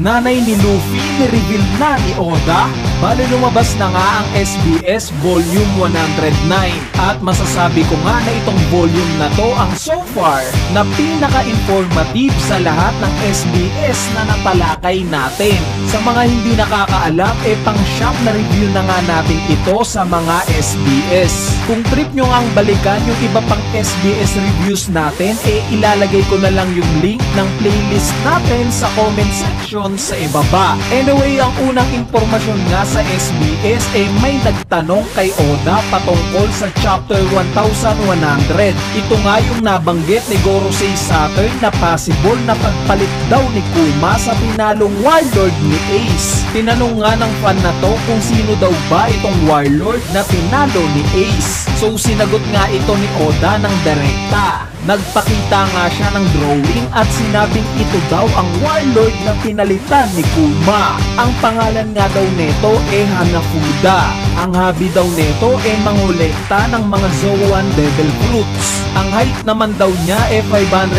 nanay ni Luffy ni-reveal na ni Oda. Bale lumabas na nga ang SBS Volume 109 at masasabi ko nga na itong volume na to ang so far na pinaka-informative sa lahat ng SBS na natalakay natin. Sa mga hindi nakakaalam, pang-shop na review na nga natin ito sa mga SBS. Kung trip nyo ngang balikan yung iba pang SBS reviews natin, ilalagay ko na lang yung link ng playlist natin sa comment section sa ibaba. Anyway, ang unang impormasyon nga sa SBS may nagtanong kay Oda patungkol sa chapter 1100. Ito nga yung nabanggit ni Gorosei Saturn na possible na pagpalit daw ni Kuma sa pinalong warlord ni Ace. Tinanong nga ng fan na to kung sino daw ba itong warlord na pinalo ni Ace. So sinagot nga ito ni Oda ng direkta. Nagpakita nga siya ng drawing at sinabing ito daw ang warlord na pinalitan ni Kuma. Ang pangalan nga daw neto Hanafuda. Ang hobby daw neto mangolekta ng mga Zoan Devil Fruits. Ang height naman daw niya 514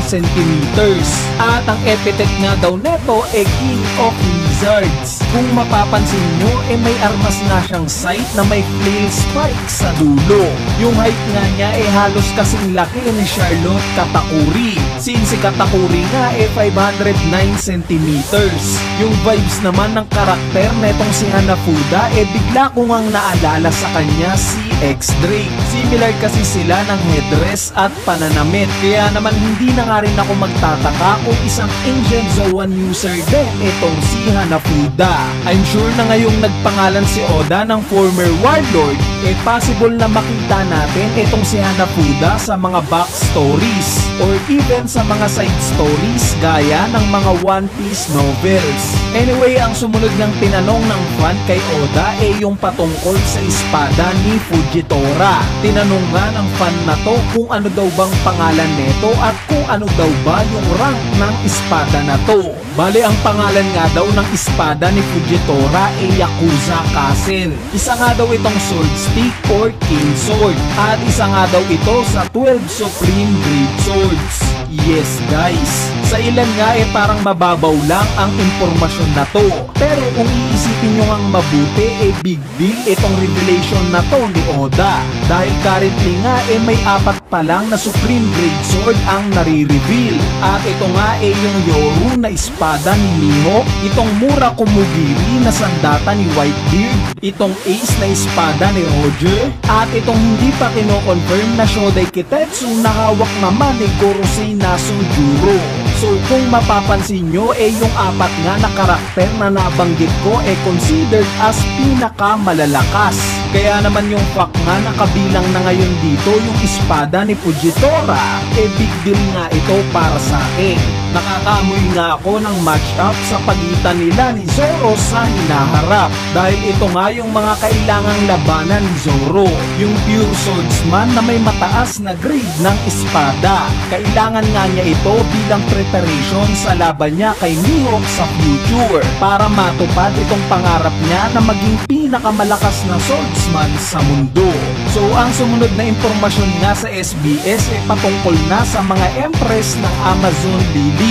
centimeters. At ang epithet nga daw neto King of Lizards. Kung mapapansin nyo, may armas nga siyang sight na may flail spike sa dulo. Yung height nga niya halos kasing laki ni Charlotte Katakuri. Since si Katakuri nga 509 centimeters. Yung vibes naman ng karakter netong si Hanafuda bigla ko ngang naalala sa kanya si X-Drake. Similar kasi sila ng headdress at pananamit. Kaya naman hindi na nga rin ako magtataka kung isang Ancient Zoan user din itong si Hanafuda. I'm sure na ngayong nagpangalan si Oda ng former warlord, possible na makita natin itong si Hanafuda sa mga backstories or even sa mga side stories gaya ng mga One Piece novels. Anyway, ang sumunod ng tinanong ng fan kay Oda yung patungkol sa espada ni Fujitora. Tinanong nga ng fan na to kung ano daw bang pangalan nito at kung ano daw ba yung rank ng espada na to. Bale, ang pangalan nga daw ng espada ni Fujitora Yakuza Kasen. Isa nga daw itong sword stick or king sword at isa nga daw ito sa 12 Supreme Great Swords. Yes guys, sa ilan nga parang mababaw lang ang impormasyon na to. Pero kung iisipin nyo ngang mabuti, big deal itong revelation na to ni Oda. Dahil currently nga may 4 pa lang na Supreme Great Sword ang nare-reveal. At ito nga yung Yoru na espada ni Mihawk, itong Mura Komugiri na sandata ni Whitebeard, itong Ace na espada ni Roger, at itong hindi pa kino-confirm na Shodai Kitetsu na hawak naman ni Gorosei Nasujuro. So kung mapapansin nyo, yung 4 nga na karakter na nabanggit ko considered as pinakamalalakas. Kaya naman yung fact nga na kabilang na ngayon dito yung espada ni Fujitora, big deal nga ito para sa akin. Nakakaamoy nga ako ng match-up sa pagitan nila ni Zoro sa hinaharap. Dahil ito nga yung mga kailangang labanan ni Zoro, yung pure swordsman na may mataas na grade ng espada. Kailangan nga niya ito bilang preparation sa laban niya kay Mihawk sa future para matupad itong pangarap niya na maging pinakamalakas na swordsman sa mundo. So ang sumunod na impormasyon nga sa SBS patungkol na sa mga empress ng Amazon Lily.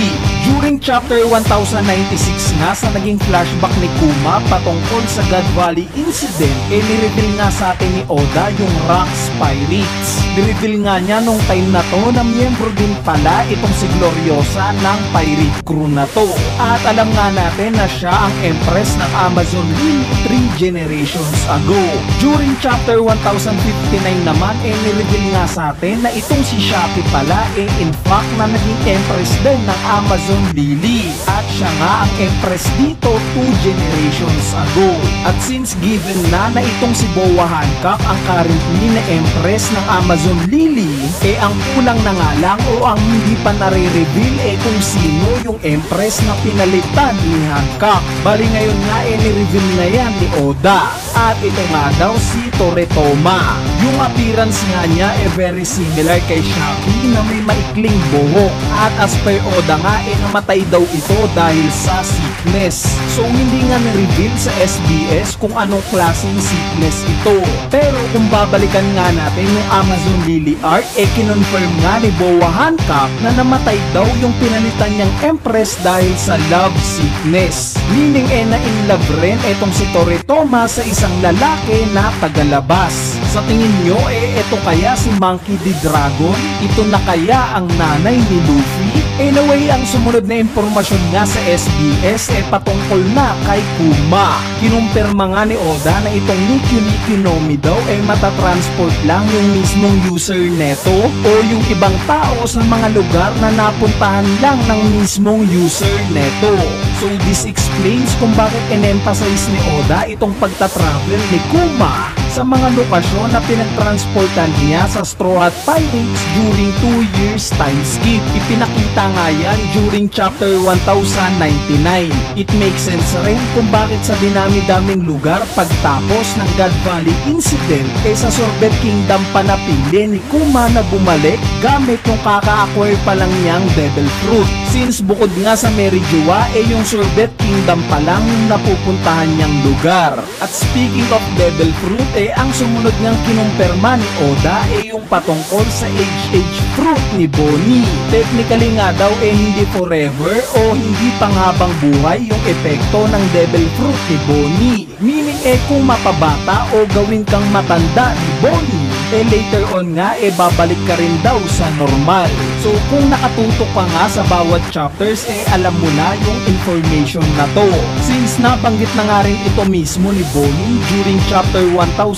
During chapter 1096 nga sa naging flashback ni Kuma patungkol sa God Valley incident, nireveal nga sa atin ni Oda yung Rocks Pirates. Nireveal nga niya nung time na to na miyembro din pala itong si Gloriosa ng pirate crew na to. At alam nga natin na siya ang empress ng Amazon Lily 3 generations ago. During chapter 1059 naman, nireveal nga sa atin na itong si Shopee pala in fact na naging empress din ng Amazon Lily. At siya nga ang empress dito 2 generations ago. At since given na itong si Boa Hancock ang currently na empress ng Amazon Lily, ang kulang na nga lang o ang hindi pa nare-reveal kung sino yung empress na pinalitan ni Hancock. Bali ngayon nga ni-reveal na yan ni Oda. At ito nga daw si Toretoma. Yung appearance nga niya very similar kay Shopee na may maikling buhok. At as per Oda nga namatay daw ito dahil sa sickness. So hindi nga na-reveal sa SBS kung anong klaseng sickness ito. Pero kung babalikan nga natin yung Amazon Lily Arc, kinonfirm nga ni Boa Hancock na namatay daw yung pinalitan niyang Empress dahil sa love sickness. Meaning na-inlove rin etong si Toritoma sa isang lalaki na tagalabas. Sa tingin nyo, ito kaya si Monkey D. Dragon? Ito na kaya ang nanay ni Luffy? Anyway, ang sumunod na impormasyon nga sa SBS patungkol na kay Kuma. Kinumpirma nga ni Oda na itong Nikyu no Mi daw matatransport lang yung mismong user neto o yung ibang tao sa mga lugar na napuntahan lang ng mismong user neto. So this explains kung bakit in-emphasize ni Oda itong pagta-travel ni Kuma sa mga lokasyon na pinagtransportan niya sa Straw Hat Pirates during 2 years time skip. Ipinakita nga yan during chapter 1099. It makes sense rin kung bakit sa dinami-daming lugar pagtapos ng God Valley incident sa Sorbet Kingdom pa napili ni Kuma na bumalik gamit yung kaka-acquire pa lang niyang Devil Fruit. Since bukod nga sa Merijoa yung Sorbet Kingdom pa lang yung napupuntahan niyang lugar. At speaking of Devil Fruit ang sumunod ngang kinumpirma ni Oda yung patungkol sa HH Fruit ni Bonnie. Technically nga daw hindi forever o hindi panghabang buhay yung epekto ng Devil Fruit ni Bonnie. Meaning kung mapabata o gawin kang matanda ni Bonnie, later on nga babalik ka rin daw sa normal. So kung nakatutok ka nga sa bawat chapters alam mo na yung information na to. Since nabanggit na nga rin ito mismo ni Bonnie during chapter 1072.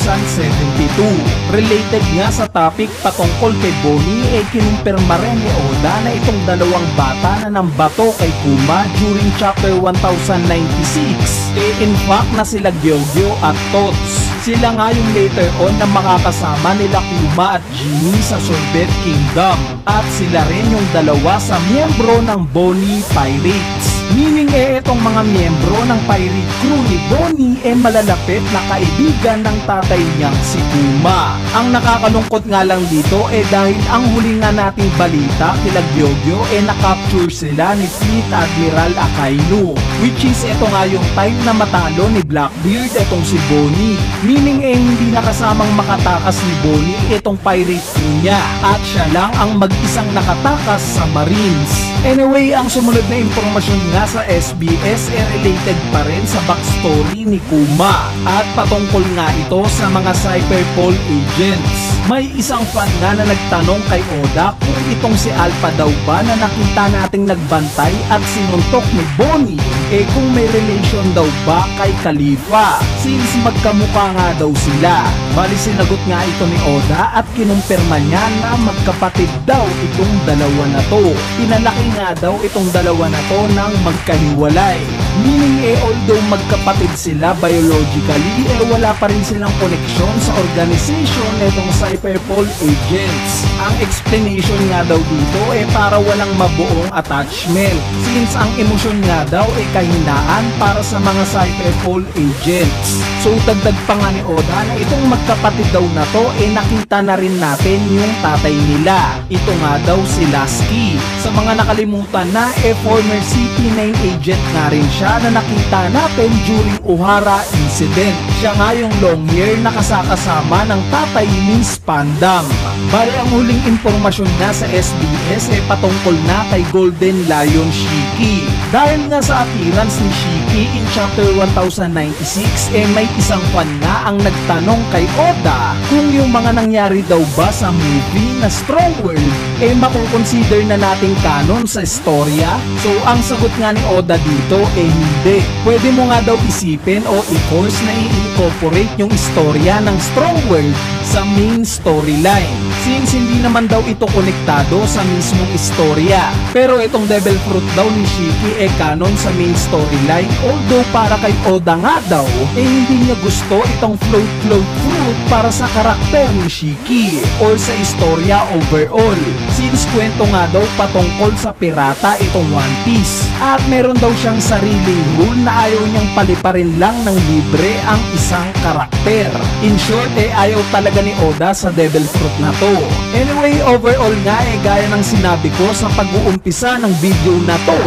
Related nga sa topic patungkol kay Bonnie kinumpirma rin ni Oda na itong dalawang bata na nambato kay Kuma during chapter 1096 in fact na sila Gyogyo at Tots. Sila nga yung later on na makakasama nila Kuma at Jimmy sa Sorbet Kingdom at sila rin yung dalawa sa miyembro ng Bonnie Pirates. Meaning itong mga miyembro ng pirate crew ni Bonnie malalapit na kaibigan ng tatay niyang si Kuma. Ang nakakalungkot nga lang dito dahil ang huli nga nating balita kila Gyogyo na-capture sila ni Fleet Admiral Akainu, which is ito nga yung time na matalo ni Blackbeard itong si Bonnie. Meaning hindi nakasamang makatakas ni Bonnie itong pirate crew niya at siya lang ang mag-isang nakatakas sa Marines. Anyway, ang sumunod na impormasyon nga sa SBS related pa rin sa backstory ni Kuma at patungkol nga ito sa mga Cyberpol agents. May isang fan nga na nagtanong kay Oda kung itong si Alpha daw ba na nakita nating nagbantay at sinuntok ni Bonnie kung may relation daw ba kay Khalifa since magkamukha nga daw sila. Bali sinagot nga ito ni Oda at kinumpirma niya na magkapatid daw itong dalawa na to. Pinalaki nga daw itong dalawa na to nang magkahiwalay. Meaning although magkapatid sila biologically wala pa rin silang koneksyon sa organization netong Cyberpol agents. Ang explanation nga daw dito para walang mabuong attachment since ang emosyon nga daw kahinaan para sa mga Cyberpol agents. So dagdag pa nga ni Oda na itong magkapatid daw na to nakita na rin natin yung tatay nila. Ito nga daw si Lasky. Sa mga nakalimutan na former CP9 agent nga rin siya na nakita natin during Ohara incident. Siya nga yung long hair na kasakasama ng tatay ni Spandam. Bali ang huling impormasyon nga sa SBS patungkol na kay Golden Lion Shiki. Dahil nga sa appearance ni Shiki in chapter 1096 may isang fan nga ang nagtanong kay Oda kung yung mga nangyari daw ba sa movie na Strong World makukonsider na nating canon sa istorya. So ang sagot nga ni Oda dito hindi. Pwede mo nga daw isipin o i-force na i-incorporate yung istorya ng Strong World sa main storyline since hindi naman daw ito konektado sa mismong istorya. Pero itong Devil Fruit daw ni Shiki canon sa main storyline, although para kay Oda nga daw hindi niya gusto itong float fruit para sa karakter ni Shiki or sa istorya overall since kwento nga daw patungkol sa pirata itong One Piece at meron daw siyang sariling rule na ayaw niyang paliparin lang ng libre ang isang karakter. In short ayaw talaga ni Oda sa Devil Fruit na to. Anyway, overall nga gaya ng sinabi ko sa pag-uumpisa ng video na to,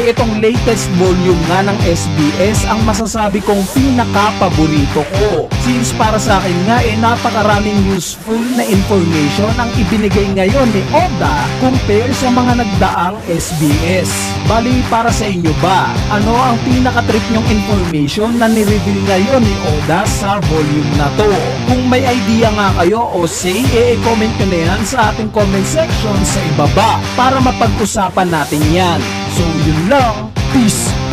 itong latest volume nga ng SBS ang masasabi kong pinaka-paborito ko. Since para sa akin nga napakaraming useful na information ang ibinigay ngayon ni Oda compare sa mga nagdaang SBS. Bali, para sa inyo ba, ano ang pinaka-trip nyong information na ni-reveal ngayon ni Oda sa volume na to? Kung may idea nga kayo o say, comment nyo na yan sa ating comment section sa ibaba para mapag-usapan natin yan. So yun lang, peace!